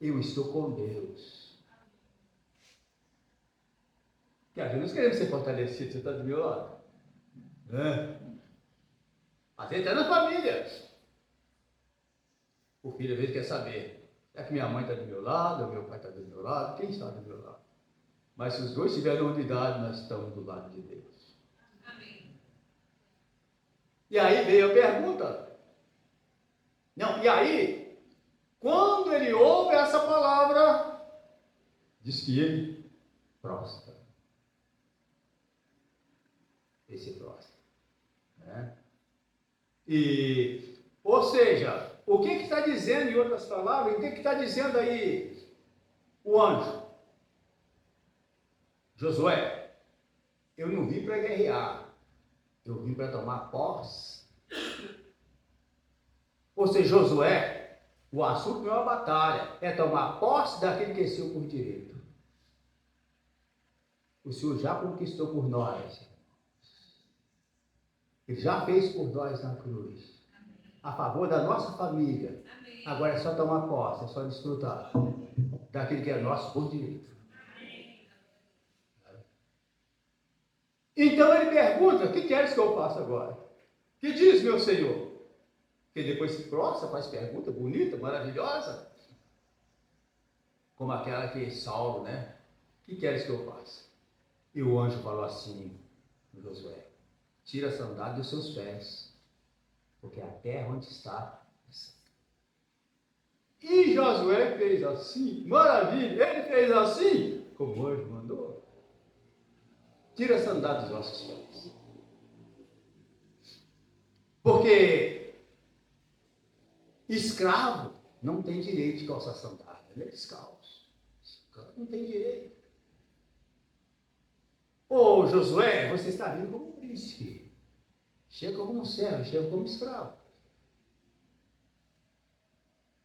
Eu estou com Deus. Porque às vezes nós queremos ser fortalecidos, você está do meu lado. Às vezes até na família. O filho às vezes quer saber. É que minha mãe está do meu lado, meu pai está do meu lado, quem está do meu lado? Mas se os dois tiverem unidade, nós estamos do lado de Deus. Amém. E aí veio a pergunta. Não, e aí, quando ele ouve essa palavra, diz que ele prostra. Esse prostra. Né? Ou seja, o que está dizendo, em outras palavras, o que está dizendo aí o anjo? Josué, eu não vim para guerrear, eu vim para tomar posse. Ou seja, Josué, o assunto não é uma batalha, é tomar posse daquele que é seu por direito. O Senhor já conquistou por nós. Ele já fez por nós na cruz. A favor da nossa família. Agora é só tomar posse, é só desfrutar daquele que é nosso por direito. Então ele pergunta, o que queres que eu faça agora? Que diz, meu Senhor? Que depois se prostra, faz pergunta bonita, maravilhosa. Como aquela que Saulo, né? O que queres que eu faça? E o anjo falou assim, Josué, tira a sandália dos seus pés, porque a terra onde está é santa. E Josué fez assim, maravilha, ele fez assim, como o anjo mandou. Tira a sandália dos nossos pés. Porque escravo não tem direito de calçar sandália, ele é descalço. Escravo não tem direito. Ô Josué, você está vindo como um príncipe. Chega como um servo, chega como escravo.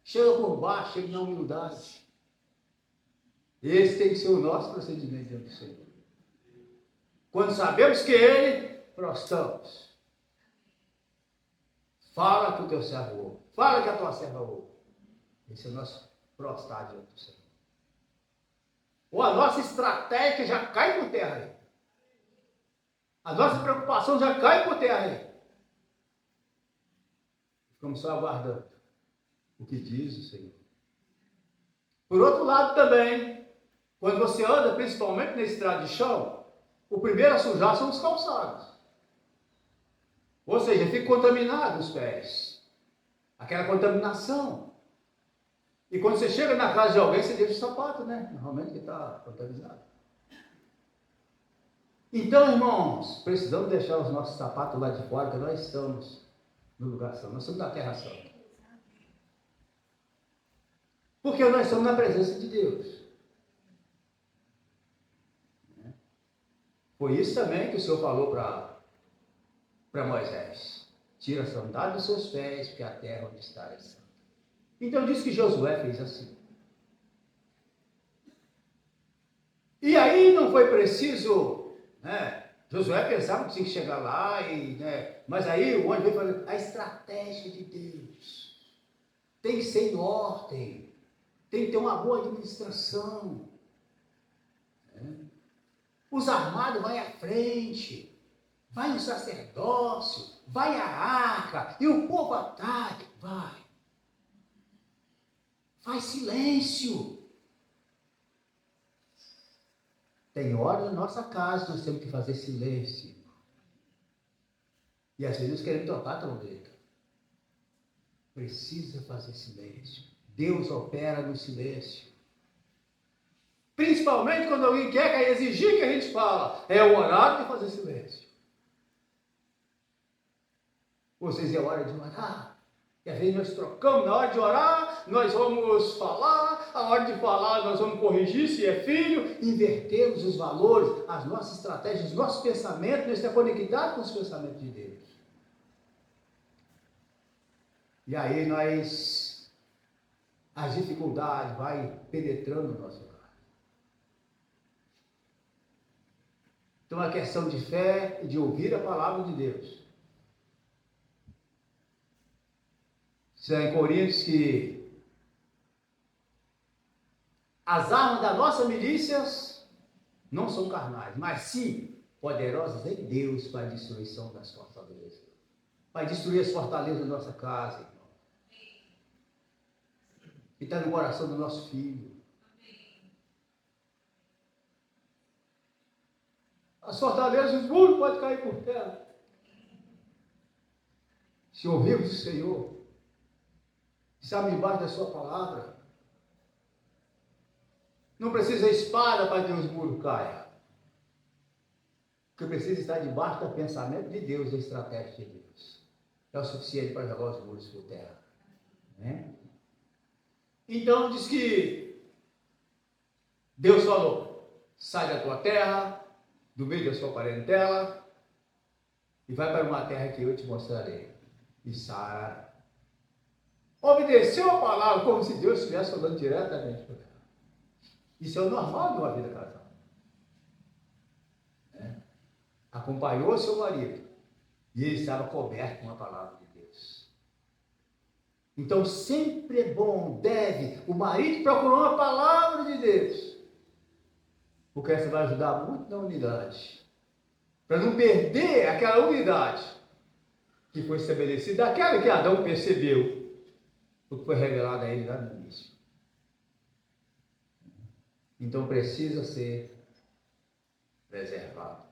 Chega por baixo, chega na humildade. Esse tem que ser o nosso procedimento diante do Senhor. Quando sabemos que Ele, prostramos. Fala que o teu servo ouve. Fala que a tua serva ouve. Esse é o nosso prostrar diante do Senhor. Ou a nossa estratégia já cai por terra aí. A nossa preocupação já cai por terra aí. Ficamos só aguardando o que diz o Senhor. Por outro lado também, quando você anda principalmente na estrada de chão, o primeiro a sujar são os calçados. Ou seja, fica contaminado os pés. Aquela contaminação. E quando você chega na casa de alguém, você deixa o sapato, né? Normalmente que está contaminado. Então, irmãos, precisamos deixar os nossos sapatos lá de fora, que nós estamos no lugar santo. Nós estamos na terra santa. Porque nós estamos na presença de Deus. Foi isso também que o Senhor falou para Moisés. Tira a sandália dos seus pés, porque a terra onde está é santa. Então diz que Josué fez assim. E aí não foi preciso, né? Josué pensava que tinha que chegar lá, mas aí o anjo veio falando, a estratégia de Deus tem que ser em ordem, tem que ter uma boa administração. Os armados vai à frente, vai o sacerdócio, vai a arca, e o povo ataque, vai. Faz silêncio. Tem hora na nossa casa nós temos que fazer silêncio. E às vezes nós queremos tocar a trombeta. Precisa fazer silêncio. Deus opera no silêncio. Principalmente quando alguém quer exigir que a gente fala. É o horário de fazer silêncio. Vocês é hora de orar. E às vezes nós trocamos, na hora de orar, nós vamos falar, a hora de falar, nós vamos corrigir se é filho, invertemos os valores, as nossas estratégias, os nossos pensamentos, nós estamos conectados com os pensamentos de Deus. E aí as dificuldades vai penetrando no nosso lar. Então é questão de fé e de ouvir a palavra de Deus. Em Coríntios que as armas da nossa milícias não são carnais, mas sim poderosas em Deus para a destruição das fortalezas. Para destruir as fortalezas da nossa casa, irmão. Que está no coração do nosso filho. As fortalezas, os muros podem cair por terra. Se ouvirmos o Senhor, estamos embaixo da sua palavra. Não precisa espada para que os muros caiam. O que precisa estar debaixo do pensamento de Deus, da estratégia de Deus. É o suficiente para jogar os muros por terra. Né? Então diz que Deus falou, sai da tua terra, do meio da sua parentela, e vai para uma terra que eu te mostrarei. E Sara obedeceu a palavra como se Deus estivesse falando diretamente para ela. Isso é o normal de uma vida casada. Acompanhou seu marido e ele estava coberto com a palavra de Deus. Então sempre é bom, deve, o marido procurar uma palavra de Deus, porque essa vai ajudar muito na unidade, para não perder aquela unidade que foi estabelecida, aquela que Adão percebeu, o que foi revelado a ele lá no início. Então precisa ser preservado.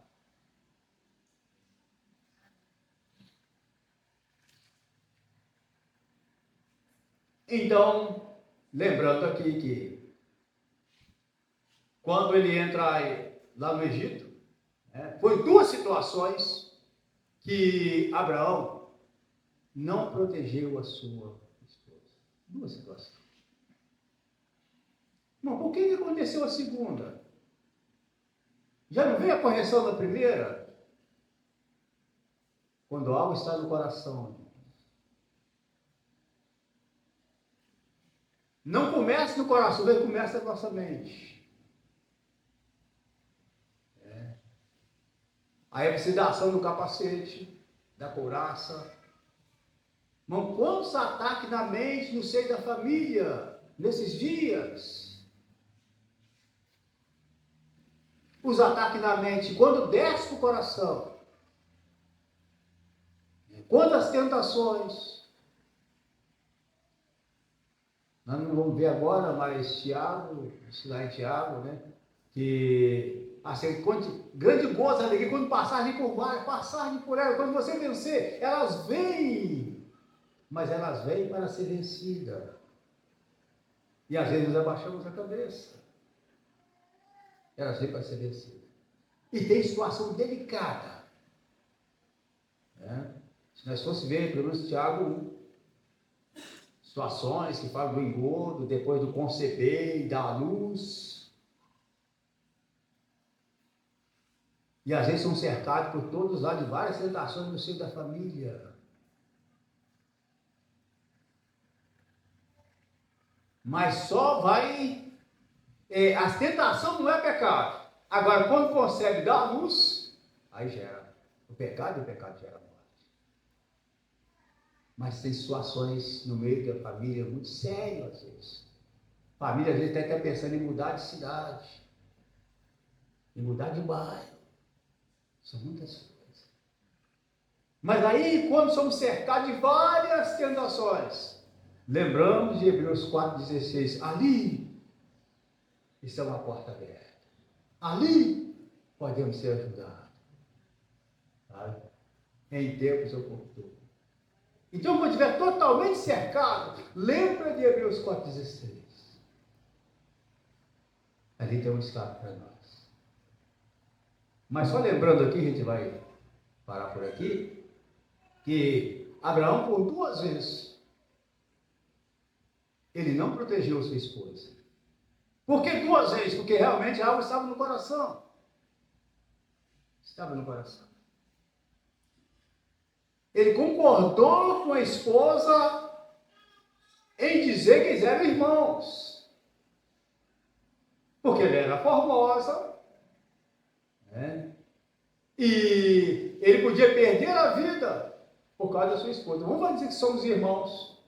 Então, lembrando aqui que quando ele entra lá no Egito, foi duas situações que Abraão não protegeu a sua esposa. Duas situações. Mas por que aconteceu a segunda? Já não veio a correção da primeira? Quando algo está no coração. Não começa no coração, ele começa na nossa mente. Aí precisa da ação do capacete, da couraça. Irmão, quantos ataques na mente, no seio da família, nesses dias? Os ataques na mente, quando desce para o coração. Quantas tentações. Nós não vamos ver agora, mas Tiago, lá em Tiago, né? Que assim, grande gozo, alegria, quando passagem por baixo, passagem por ela, quando você vencer, elas vêm, mas elas vêm para ser vencidas. E às vezes nós abaixamos a cabeça. Elas vêm para ser vencidas. E tem situação delicada. Né? Se nós fosse ver, pelo menos Tiago 1, situações que falam do engodo, depois do conceber e da luz. E às vezes são cercados por todos lá de várias tentações no seio da família. Mas só vai... a tentação não é pecado. Agora, quando consegue dar luz, aí gera o pecado, e o pecado gera morte. Mas tem situações no meio da família muito sérias, às vezes. A família, às vezes, está até pensando em mudar de cidade, em mudar de bairro. São muitas coisas. Mas aí, quando somos cercados de várias tentações, lembramos de Hebreus 4,16, ali está uma porta aberta. Ali podemos ser ajudados. Sabe? Em tempos oportunos. Então, quando estiver totalmente cercado, lembra de Hebreus 4,16. Ali tem um escape para nós. Mas só lembrando aqui, a gente vai parar por aqui, que Abraão, por 2 vezes, ele não protegeu sua esposa. Por que 2 vezes? Porque realmente algo estava no coração. Estava no coração. Ele concordou com a esposa em dizer que eles eram irmãos. Porque ele era formosa, né? E ele podia perder a vida por causa da sua esposa. Vamos dizer que somos irmãos.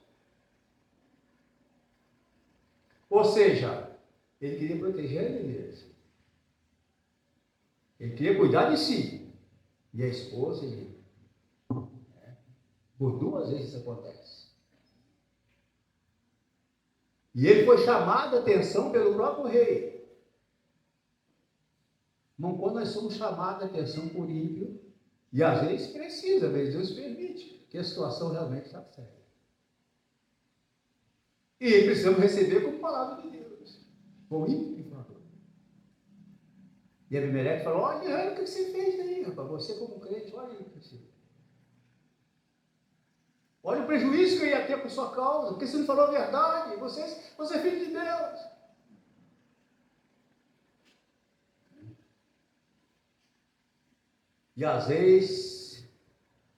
Ou seja, ele queria proteger ele mesmo. Ele queria cuidar de si. E a esposa, por 2 vezes isso acontece. E ele foi chamado a atenção pelo próprio rei. Não, quando nós somos chamados a atenção por ímpio, e às vezes precisa, às vezes Deus permite, que a situação realmente está séria. E precisamos receber como palavra de Deus. Foi o ímpio que falou. E a Abimeleque falou, olha o que você fez aí, rapaz, você como crente, olha aí o que você fez. Olha o prejuízo que eu ia ter por sua causa, porque você não falou a verdade, você é filho de Deus. E às vezes,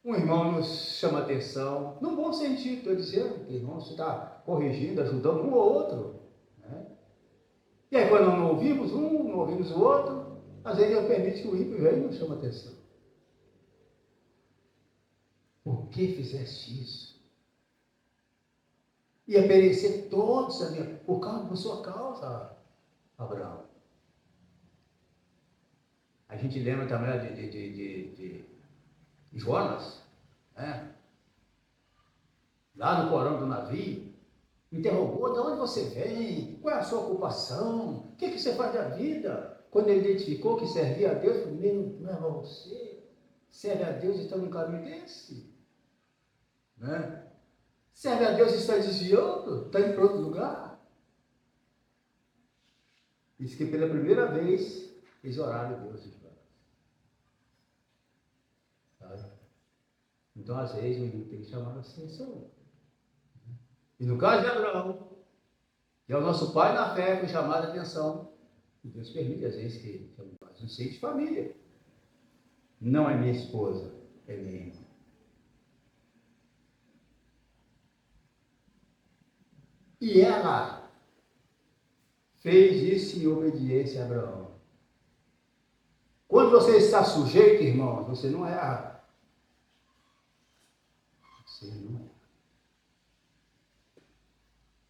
um irmão nos chama a atenção, num bom sentido, estou dizendo, que o irmão está corrigindo, ajudando um ou outro. Né? E aí quando não ouvimos um, não ouvimos o outro, às vezes Deus permite que o ímpio venha e nos chame a atenção. Por que fizeste isso? Ia perecer todos por sua causa, Abraão. A gente lembra também de Jonas, né? Lá no porão do navio, interrogou, de onde você vem? Qual é a sua ocupação? O que você faz da vida? Quando ele identificou que servia a Deus, primeiro, não é você, serve a Deus e está num caminho desse. Né? Serve a Deus e está desviando, está indo para outro lugar. Diz que pela primeira vez eles oraram a Deus. Sabe? Então, às vezes, o ímpio tem que chamar a atenção. E no caso de Abraão, que é o nosso pai na fé, foi chamado a atenção. E Deus permite, às vezes, que não sei de família. Não é minha esposa, é minha irmã. E ela fez isso em obediência a Abraão. Quando você está sujeito, irmão, você não erra. Você não erra.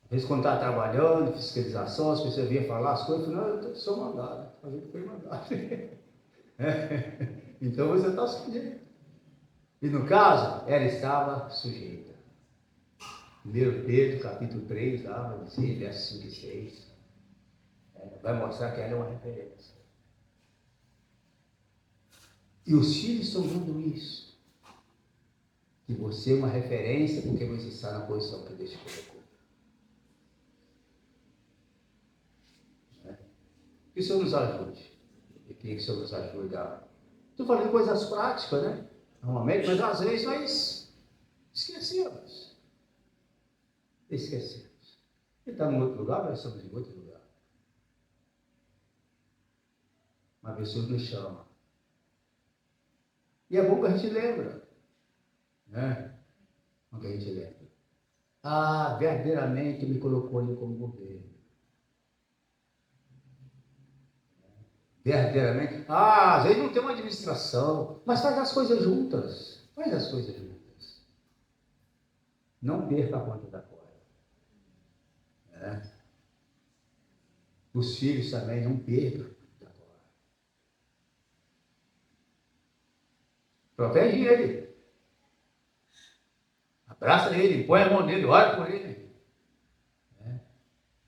Às vezes, quando está trabalhando, fiscalização, as pessoas vinham falar as coisas, eu falei, não, eu sou mandado, fazendo o que foi mandado. Então você está sujeito. E no caso, ela estava sujeita. 1 Pedro, capítulo 3, lá, vai dizer, versos 5 e 6. Vai mostrar que ela é uma referência. E os filhos estão dando isso. Que você é uma referência porque você está na posição que Deus te colocou. Que o Senhor nos ajude. Eu queria que o Senhor nos ajude a... Estou falando de coisas práticas, né? Normalmente, mas às vezes nós esquecemos. Esquecemos. Ele está em outro lugar, nós estamos em outro lugar. Mas o Senhor nos chama. E é bom que a gente lembra. Né? Quando a gente lembra. Ah, verdadeiramente me colocou ali como governo. Verdadeiramente. Ah, às vezes não tem uma administração, mas faz as coisas juntas. Faz as coisas juntas. Não perca a conta da corda. Os filhos também não percam da corda. Protege ele. Abraça ele, põe a mão nele, ora por ele.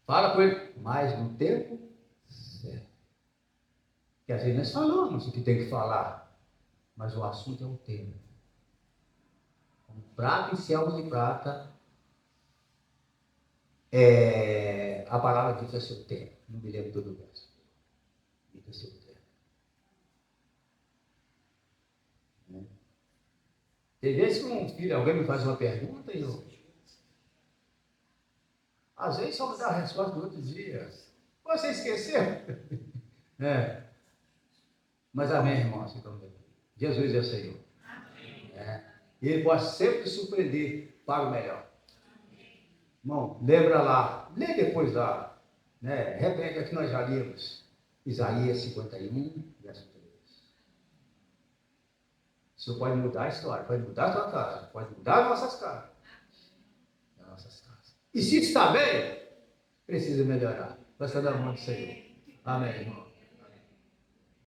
Fala com ele. Mas no tempo certo. Que às vezes nós falamos o que tem que falar, mas o assunto é o tema. Como prata e selva de prata, a palavra diz é seu tema. Não me lembro todo o verso. Diz é seu tema. Tem vezes que um filho, alguém me faz uma pergunta e eu... Às vezes só me dá a resposta do outro dia. Você esqueceu? Mas amém, irmãos. Jesus é o Senhor. Ele pode sempre surpreender para o melhor. Irmão, lembra lá, lê depois lá, né? Repete aqui nós já lemos. Isaías 51, verso 3. O Senhor pode mudar a história, pode mudar a tua casa, pode mudar as nossas casas. E se está bem, precisa melhorar. Vai estar na mão do Senhor. Amém, irmão.